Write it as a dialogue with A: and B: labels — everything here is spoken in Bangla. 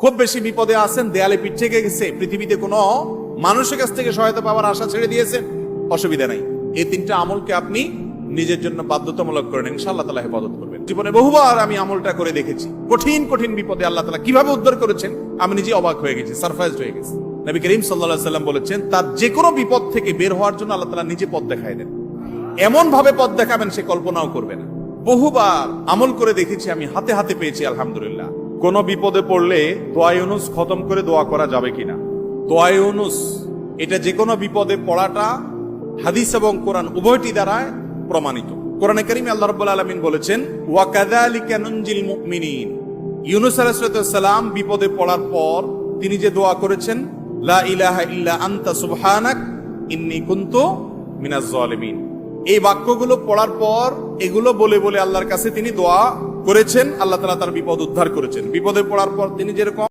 A: খুব বেশি বিপদে আছেন, দেয়ালে পিঠ থেকে গেছে, পৃথিবীতে কোনো মানুষের কাছ থেকে সহায়তা পাওয়ার আশা ছেড়ে দিয়েছেন, অসুবিধা নাই। এই তিনটা আমলকে আপনি নিজের জন্য বাধ্যতামূলক করেন, ইনশাআল্লাহ তাআলা হেফাজত করবেন। জীবনে বহুবার আমি আমলটা করে দেখেছি। কঠিন কঠিন বিপদে আল্লাহ তাআলা কিভাবে উদ্ধার করেছেন আমি নিজে অবাক হয়ে গেছি, সারপ্রাইজড হয়ে গেছি। নবী করিম সাল্লাল্লাহু আলাইহি ওয়াসাল্লাম বলেছেন, তার যে কোনো বিপদ থেকে বের হওয়ার জন্য আল্লাহ তাআলা নিজে পথ দেখায় দেন। এমন ভাবে পথ দেখাবেন সে কল্পনাও করবে না। বহুবার আমল করে দেখেছি আমি, হাতে হাতে পেয়েছি আলহামদুলিল্লাহ। কোন বিপদে পড়লে দোয়া ইউনুস খতম করে দোয়া করা যাবে কিনা? দোয়া ইউনুস এটা যে কোনো বিপদে পড়াটা হাদিস এবং কোরআন উভয়টি দ্বারা প্রমাণিত। কোরআনে কারীমে আল্লাহ রাব্বুল আলামিন বলেছেন, ওয়া কাযালিকা নুনজিল মুমিনিন। ইউনুস আলাইহিস সালাম বিপদে পড়ার পর তিনি যে দোয়া করেছেন, লা ইলাহা ইল্লা আনতা সুবহানাক ইন্নী কুনতু মিনাজ জালিমিন, এই বাক্যগুলো পড়ার পর এগুলো বলে বলে আল্লাহর কাছে তিনি দোয়া করেছেন, আল্লাহ তাআলা তার বিপদ উদ্ধার করেছেন। বিপদে পড়ার পর তিনি যেরকম